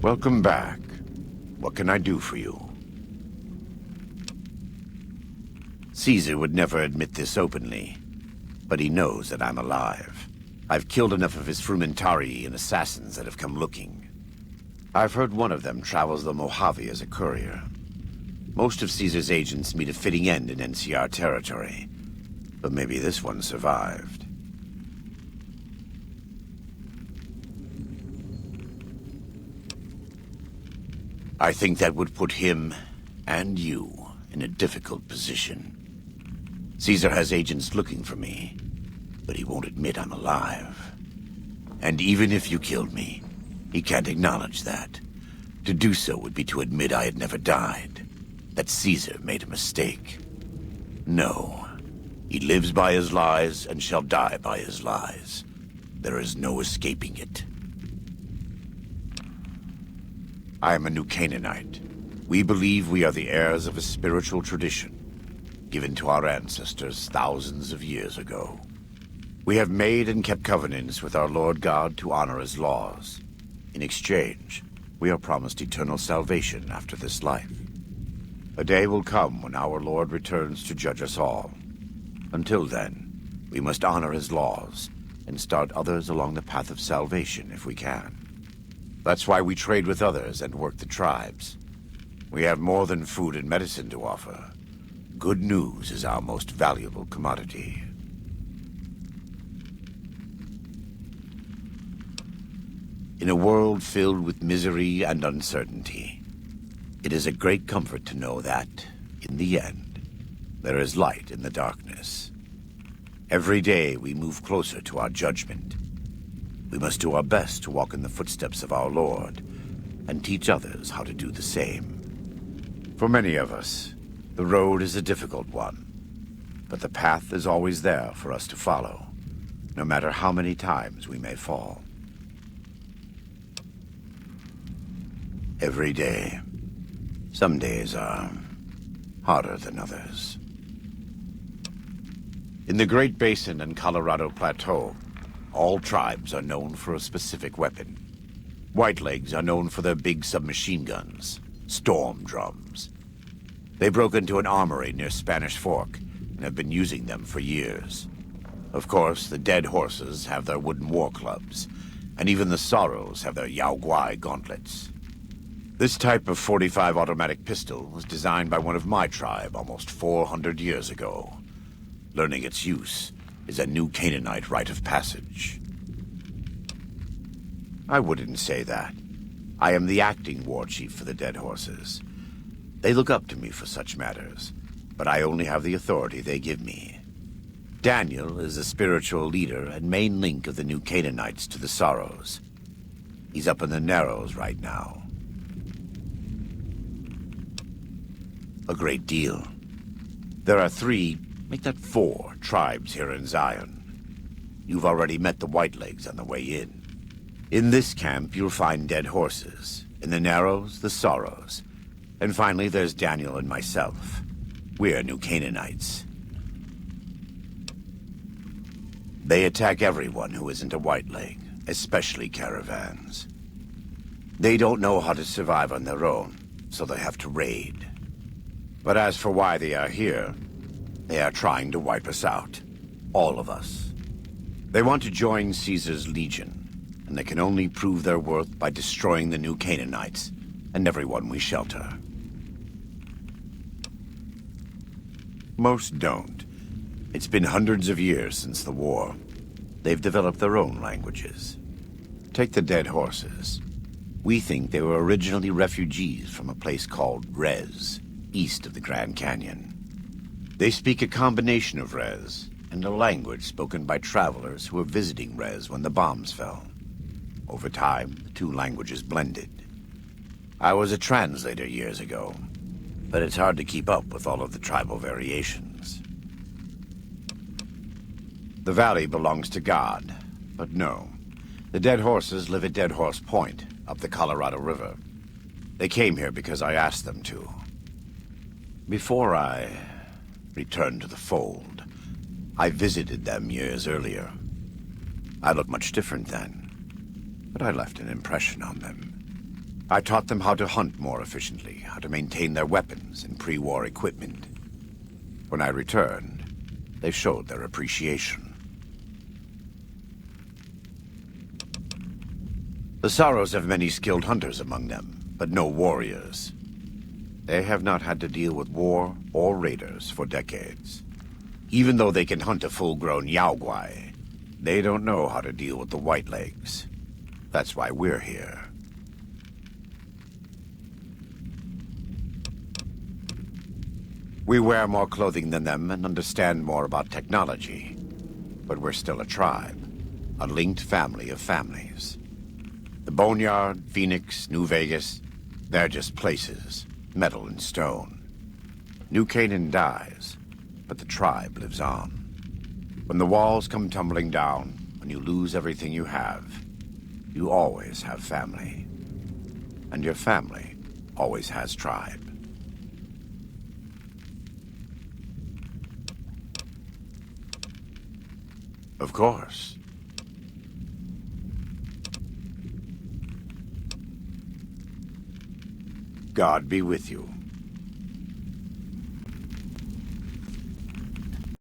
Welcome back. What can I do for you? Caesar would never admit this openly, but he knows that I'm alive. I've killed enough of his frumentarii and assassins that have come looking. I've heard one of them travels the Mojave as a courier. Most of Caesar's agents meet a fitting end in NCR territory, but maybe this one survived. I think that would put him, and you, in a difficult position. Caesar has agents looking for me, but he won't admit I'm alive. And even if you killed me, he can't acknowledge that. To do so would be to admit I had never died, that Caesar made a mistake. No, he lives by his lies and shall die by his lies. There is no escaping it. I am a new Canaanite. We believe we are the heirs of a spiritual tradition, given to our ancestors thousands of years ago. We have made and kept covenants with our Lord God to honor his laws. In exchange, we are promised eternal salvation after this life. A day will come when our Lord returns to judge us all. Until then, we must honor his laws and start others along the path of salvation if we can. That's why we trade with others and work the tribes. We have more than food and medicine to offer. Good news is our most valuable commodity. In a world filled with misery and uncertainty, it is a great comfort to know that, in the end, there is light in the darkness. Every day we move closer to our judgment. We must do our best to walk in the footsteps of our Lord, and teach others how to do the same. For many of us, the road is a difficult one, but the path is always there for us to follow, no matter how many times we may fall. Every day. Some days are harder than others. In the Great Basin and Colorado Plateau, all tribes are known for a specific weapon. Whitelegs are known for their big submachine guns, storm drums. They broke into an armory near Spanish Fork and have been using them for years. Of course, the Dead Horses have their wooden war clubs, and even the Sorrows have their Yao Guai gauntlets. This type of .45 automatic pistol was designed by one of my tribe almost 400 years ago. Learning its use is a new Canaanite rite of passage. I wouldn't say that. I am the acting war chief for the Dead Horses. They look up to me for such matters, but I only have the authority they give me. Daniel is the spiritual leader and main link of the new Canaanites to the Sorrows. He's up in the Narrows right now. A great deal. There are 3, make that 4, tribes here in Zion. You've already met the Whitelegs on the way in. In this camp, you'll find Dead Horses. In the Narrows, the Sorrows. And finally, there's Daniel and myself. We're new Canaanites. They attack everyone who isn't a Whiteleg, especially caravans. They don't know how to survive on their own, so they have to raid. But as for why they are here, they are trying to wipe us out. All of us. They want to join Caesar's legion, and they can only prove their worth by destroying the new Canaanites and everyone we shelter. Most don't. It's been hundreds of years since the war. They've developed their own languages. Take the Dead Horses. We think they were originally refugees from a place called Rez, east of the Grand Canyon. They speak a combination of Rez and a language spoken by travelers who were visiting Rez when the bombs fell. Over time, the 2 languages blended. I was a translator years ago, but it's hard to keep up with all of the tribal variations. The valley belongs to God, but no. The Dead Horses live at Dead Horse Point, up the Colorado River. They came here because I asked them to. Before I returned to the fold, I visited them years earlier. I looked much different then, but I left an impression on them. I taught them how to hunt more efficiently, how to maintain their weapons and pre-war equipment. When I returned, they showed their appreciation. The Sorrows have many skilled hunters among them, but no warriors. They have not had to deal with war or raiders for decades. Even though they can hunt a full-grown Yaoguai, they don't know how to deal with the Whitelegs. That's why we're here. We wear more clothing than them and understand more about technology. But we're still a tribe, a linked family of families. The Boneyard, Phoenix, New Vegas, they're just places, metal and stone. New Canaan dies, but the tribe lives on. When the walls come tumbling down, when you lose everything you always have family. And your family always has tribe. Of course. God be with you.